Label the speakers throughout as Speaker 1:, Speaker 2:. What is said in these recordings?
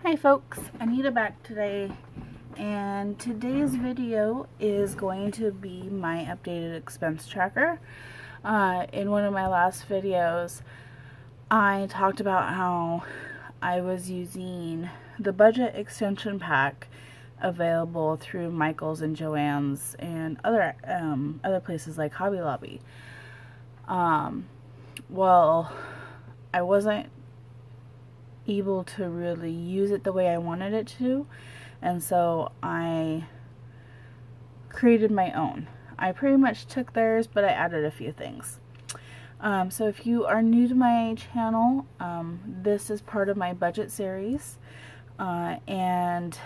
Speaker 1: Hi folks, Anita back today, and today's video is going to be my updated expense tracker. In one of my last videos, I talked about how I was using the budget extension pack available through Michael's and Joann's and other places like Hobby Lobby. Well, I wasn't able to really use it the way I wanted it to, and so I created my own. I pretty much took theirs, but I added a few things. So if you are new to my channel, this is part of my budget series, and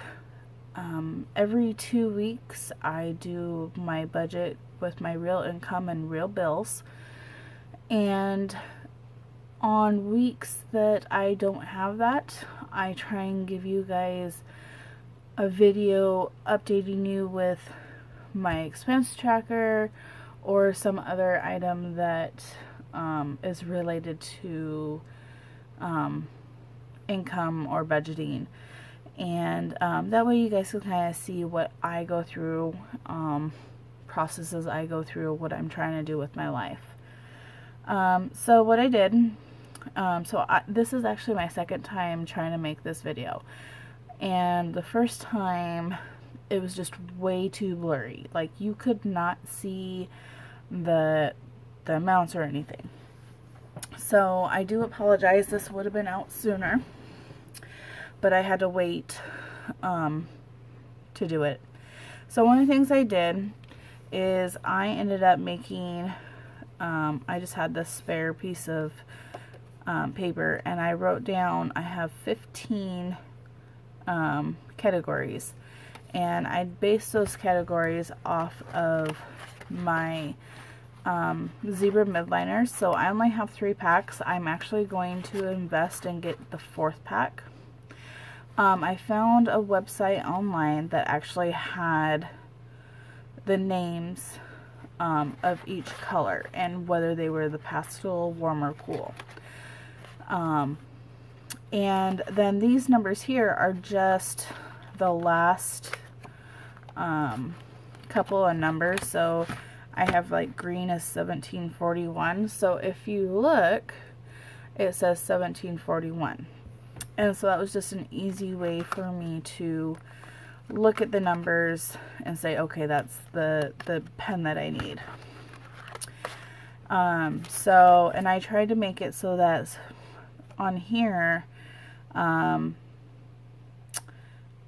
Speaker 1: every 2 weeks I do my budget with my real income and real bills, and on weeks that I don't have that, I try and give you guys a video updating you with my expense tracker or some other item that is related to income or budgeting. And that way you guys can kind of see what I go through, processes I go through, what I'm trying to do with my life. So what I did, this is actually my second time trying to make this video, and the first time it was just way too blurry. Like, you could not see the amounts or anything. So I do apologize. This would have been out sooner, but I had to wait to do it. So one of the things I did is I ended up making, I just had this spare piece of paper, and I wrote down, I have 15 categories, and I based those categories off of my zebra midliners. So I only have 3 packs. I'm actually going to invest and get the 4th pack. I found a website online that actually had the names of each color and whether they were the pastel, warm, or cool. And then these numbers here are just the last couple of numbers. So I have, like, green is 1741. So if you look, it says 1741. And so that was just an easy way for me to look at the numbers and say, okay, that's the pen that I need. And I tried to make it so that on here, I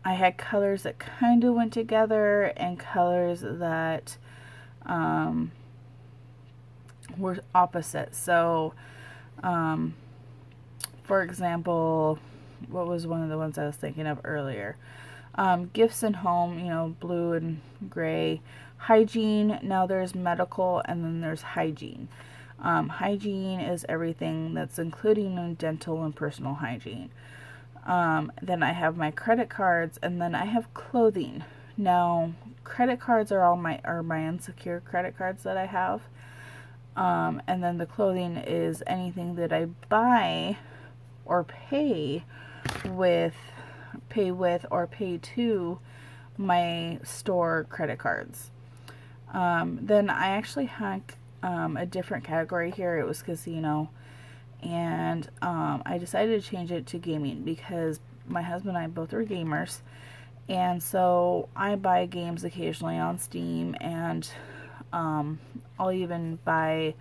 Speaker 1: had colors that kind of went together and colors that were opposite. So, for example, what was one of the ones I was thinking of earlier? Gifts and home, you know, blue and gray. Hygiene, now there's medical, and then there's hygiene. Hygiene is everything that's including dental and personal hygiene. Then I have my credit cards, and then I have clothing. Now, credit cards are my unsecured credit cards that I have. And then the clothing is anything that I buy or pay with or pay to my store credit cards. Then I actually had a different category here. It was casino, and I decided to change it to gaming because my husband and I both are gamers, and so I buy games occasionally on Steam, and I'll even buy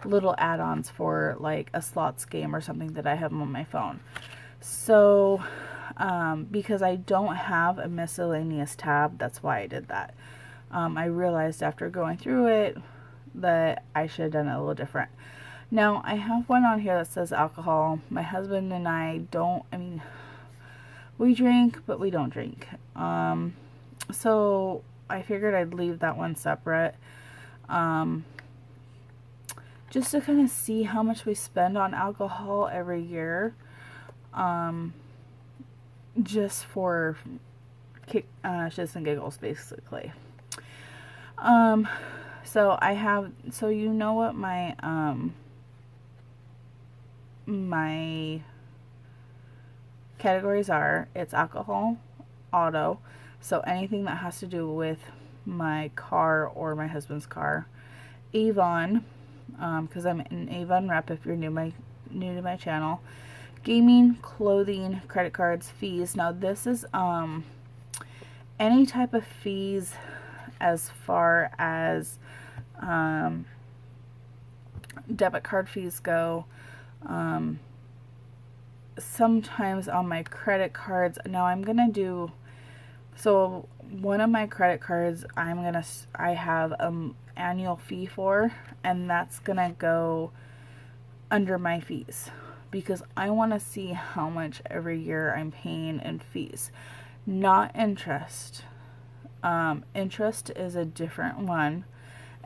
Speaker 1: little add-ons for, like, a slots game or something that I have on my phone. So because I don't have a miscellaneous tab, that's why I did that. I realized after going through it that I should have done it a little different. Now, I have one on here that says alcohol. My husband and I we drink, but we don't drink. So I figured I'd leave that one separate. Just to kind of see how much we spend on alcohol every year. Just for shits and giggles, basically. So you know what my my categories are, it's alcohol, auto, so anything that has to do with my car or my husband's car, Avon, because I'm an Avon rep if you're new to my channel, gaming, clothing, credit cards, fees. Now this is any type of fees as far as debit card fees go. Sometimes on my credit cards, now I'm gonna do, so one of my credit cards I have annual fee for, and that's gonna go under my fees because I want to see how much every year I'm paying in fees, not interest. Interest is a different one,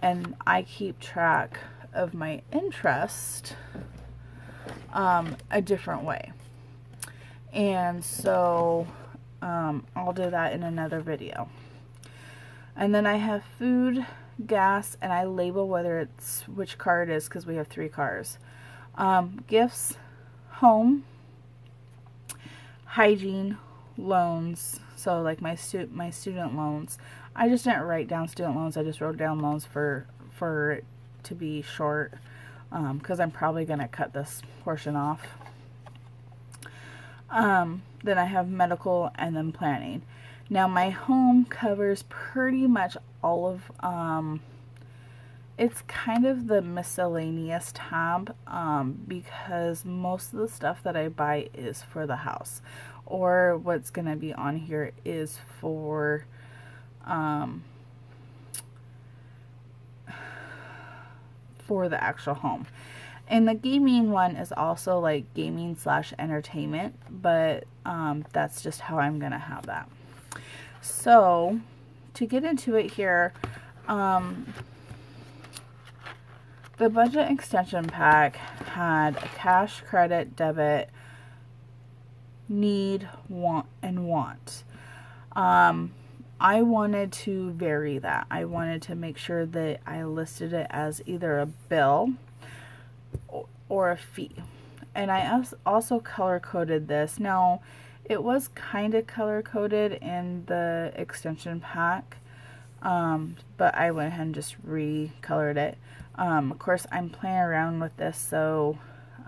Speaker 1: and I keep track of my interest a different way, and so I'll do that in another video. And then I have food, gas, and I label whether it's which car it is because we have 3 cars. Gifts, home, hygiene, loans. So like my student loans. I just didn't write down student loans. I just wrote down loans for it to be short, because I'm probably gonna cut this portion off. Then I have medical and then planning. Now my home covers pretty much all of, it's kind of the miscellaneous tab, because most of the stuff that I buy is for the house, or what's going to be on here is for, the actual home. And the gaming one is also like gaming / entertainment, but that's just how I'm going to have that. So to get into it here, the budget extension pack had a cash, credit, debit, need, want, and want. I wanted to vary that. I wanted to make sure that I listed it as either a bill or a fee. And I also color coded this. Now, it was kind of color coded in the extension pack, but I went ahead and just recolored it. Of course, I'm playing around with this, so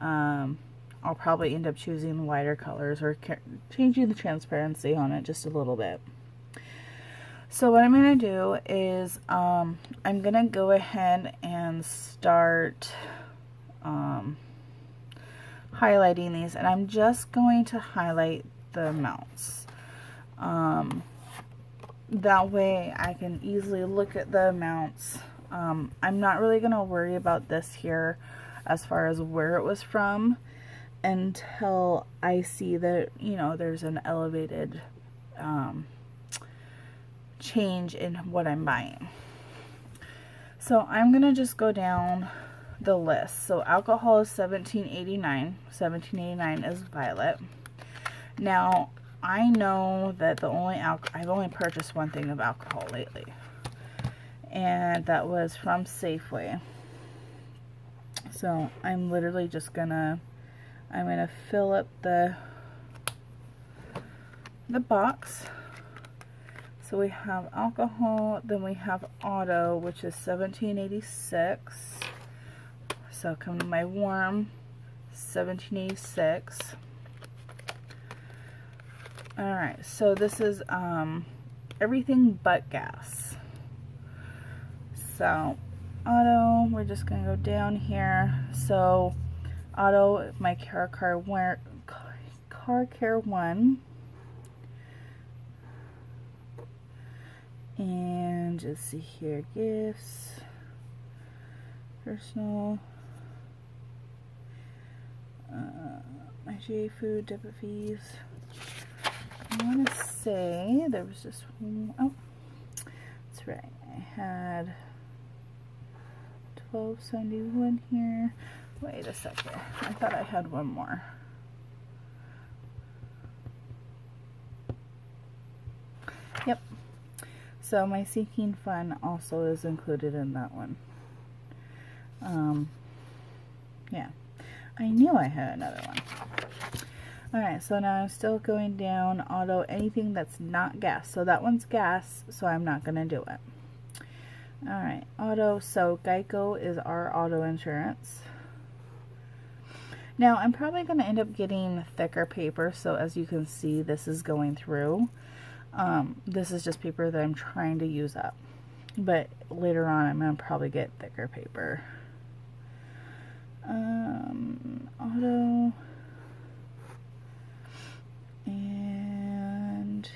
Speaker 1: I'll probably end up choosing lighter colors or changing the transparency on it just a little bit. So what I'm going to do is I'm going to go ahead and start highlighting these, and I'm just going to highlight the amounts. That way I can easily look at the amounts. I'm not really going to worry about this here as far as where it was from until I see that, you know, there's an elevated change in what I'm buying. So I'm going to just go down the list. So alcohol is $17.89. $17.89 is Violet. Now, I know that I've only purchased one thing of alcohol lately, and that was from Safeway. So I'm literally just gonna fill up the box. So we have alcohol, then we have auto, which is $17.86. So come to my warm, $17.86. Alright, so this is everything but gas. So auto, we're just going to go down here. So auto, my car care 1. And just see here, gifts, personal, my GA food, debit fees. I want to say there was just one, oh, that's right, I had $12.71 here. Wait a second, I thought I had one more. Yep. So my sinking fund also is included in that one. Yeah, I knew I had another one. Alright, so now I'm still going down auto, anything that's not gas. So that one's gas, so I'm not going to do it. Alright, auto, so Geico is our auto insurance. Now I'm probably going to end up getting thicker paper, so as you can see, this is going through. This is just paper that I'm trying to use up. But later on, I'm going to probably get thicker paper. Auto. And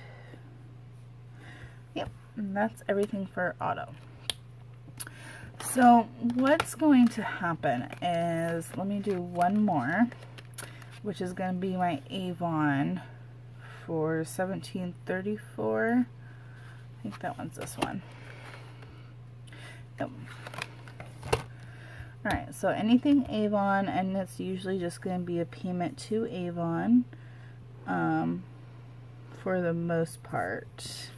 Speaker 1: yep, and that's everything for auto. So what's going to happen is, let me do one more, which is going to be my Avon for 1734. I think that one's this one. Yep. Alright, so anything Avon, and it's usually just going to be a payment to Avon for the most part.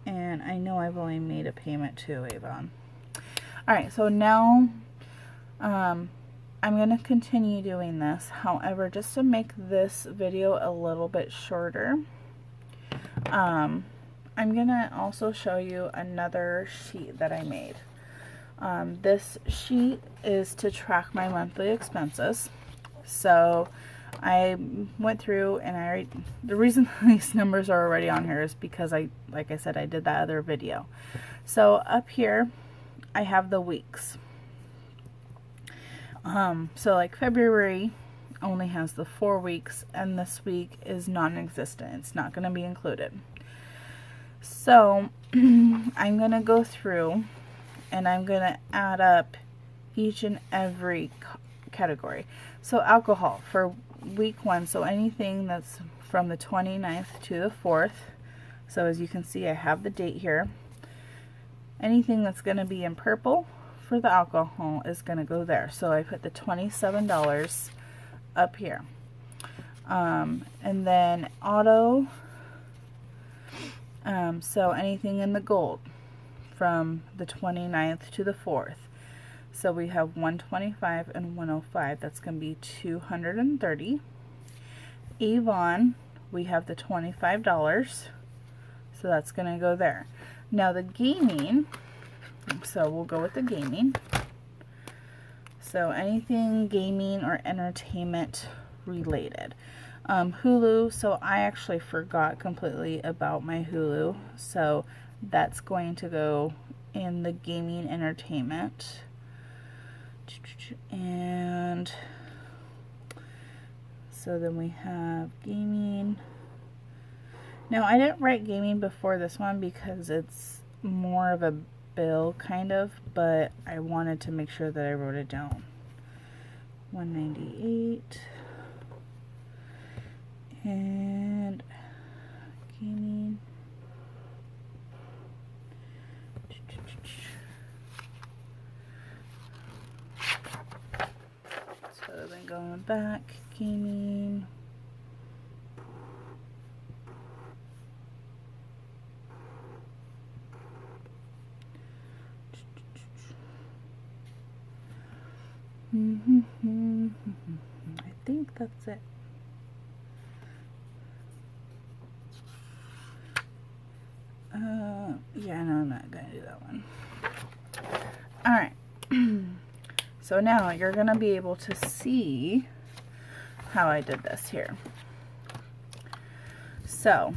Speaker 1: And I know I've only made a payment to Avon. Alright, so now I'm going to continue doing this. However, just to make this video a little bit shorter, I'm going to also show you another sheet that I made. This sheet is to track my monthly expenses. So I went through and the reason these numbers are already on here is because like I said, I did that other video. So up here, I have the weeks. So like February only has the 4 weeks, and this week is non-existent. It's not going to be included. So I'm going to go through and I'm going to add up each and every category. So alcohol for week 1, so anything that's from the 29th to the 4th. So as you can see, I have the date here. Anything that's going to be in purple for the alcohol is going to go there. So I put the $27 up here. And then auto, so anything in the gold from the 29th to the 4th. So we have 125 and 105. That's going to be 230. Avon, we have the $25. So that's going to go there. Now the gaming, so we'll go with the gaming. So anything gaming or entertainment related. Hulu, so I actually forgot completely about my Hulu. So that's going to go in the gaming entertainment. And so then we have gaming. Now I didn't write gaming before this one because it's more of a bill kind of, but I wanted to make sure that I wrote it down. 198 and gaming. So then going back, gaming. I think that's it. Yeah, no, I'm not gonna do that one. Alright. So now you're gonna be able to see how I did this here. So,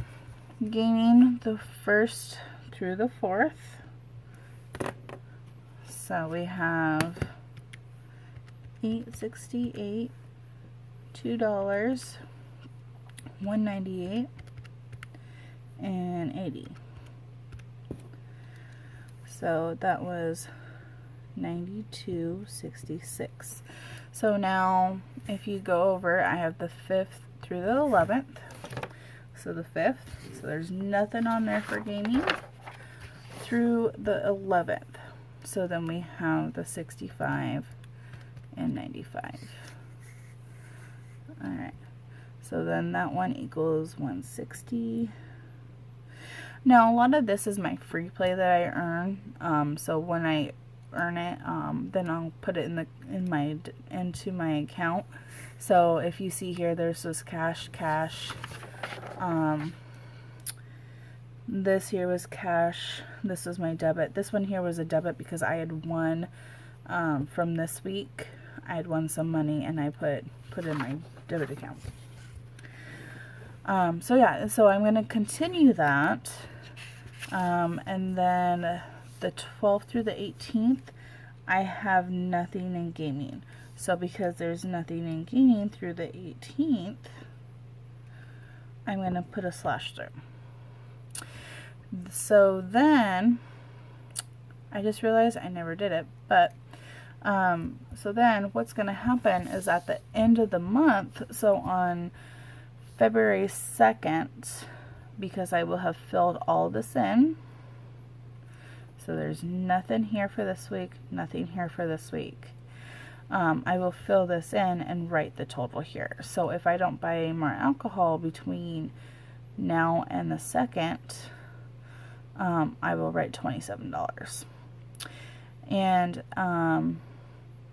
Speaker 1: gaming the 1st through the 4th. So we have $8.68, $2, $1.98, and $80. So that was $92.66. So now if you go over, I have the 5th through the 11th. So the 5th, so there's nothing on there for gaming through the 11th. So then we have the 65 and 95. Alright, so then that one equals 160. Now a lot of this is my free play that I earn. So when I earn it, then I'll put it into my account. So if you see here, there's this cash. This here was cash. This was my debit. This one here was a debit because I had won from this week. I had won some money and I put in my debit account. So yeah, so I'm going to continue that. And then the 12th through the 18th, I have nothing in gaming. So because there's nothing in gaming through the 18th, I'm going to put a slash through. So then, I just realized I never did it, but so then what's going to happen is at the end of the month, so on February 2nd, because I will have filled all this in, so there's nothing here for this week, nothing here for this week. I will fill this in and write the total here. So if I don't buy any more alcohol between now and the 2nd, I will write $27. And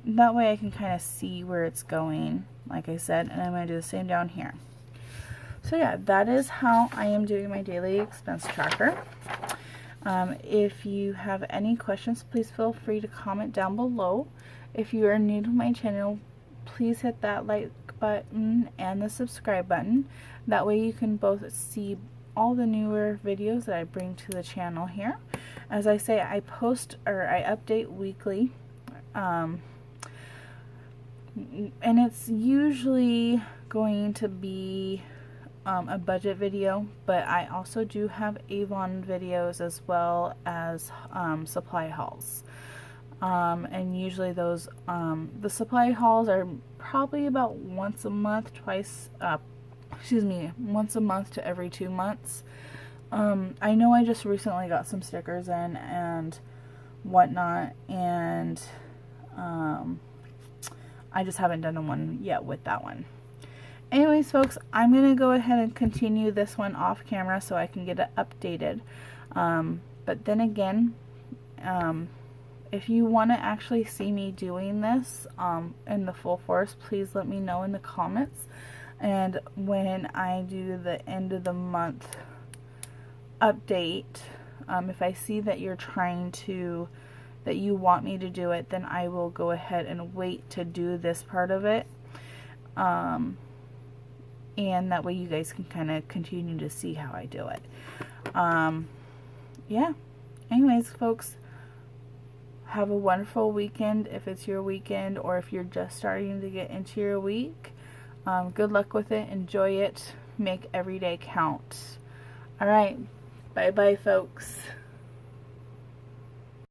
Speaker 1: that way I can kind of see where it's going, like I said, and I'm going to do the same down here. So yeah, that is how I am doing my daily expense tracker. If you have any questions, please feel free to comment down below. If you are new to my channel, please hit that like button and the subscribe button. That way you can both see all the newer videos that I bring to the channel here. As I say, I update weekly. And it's usually going to be a budget video, but I also do have Avon videos as well as supply hauls. And usually those, the supply hauls are probably about once a month to every 2 months. I know I just recently got some stickers in and whatnot, and I just haven't done one yet with that one. Anyways, folks, I'm going to go ahead and continue this one off camera so I can get it updated. But then again, if you want to actually see me doing this in the full force, please let me know in the comments. And when I do the end of the month update, if I see that you're that you want me to do it, then I will go ahead and wait to do this part of it. And that way you guys can kind of continue to see how I do it. Yeah. Anyways, folks, have a wonderful weekend if it's your weekend, or if you're just starting to get into your week. Good luck with it. Enjoy it. Make every day count. Alright. Bye-bye, folks.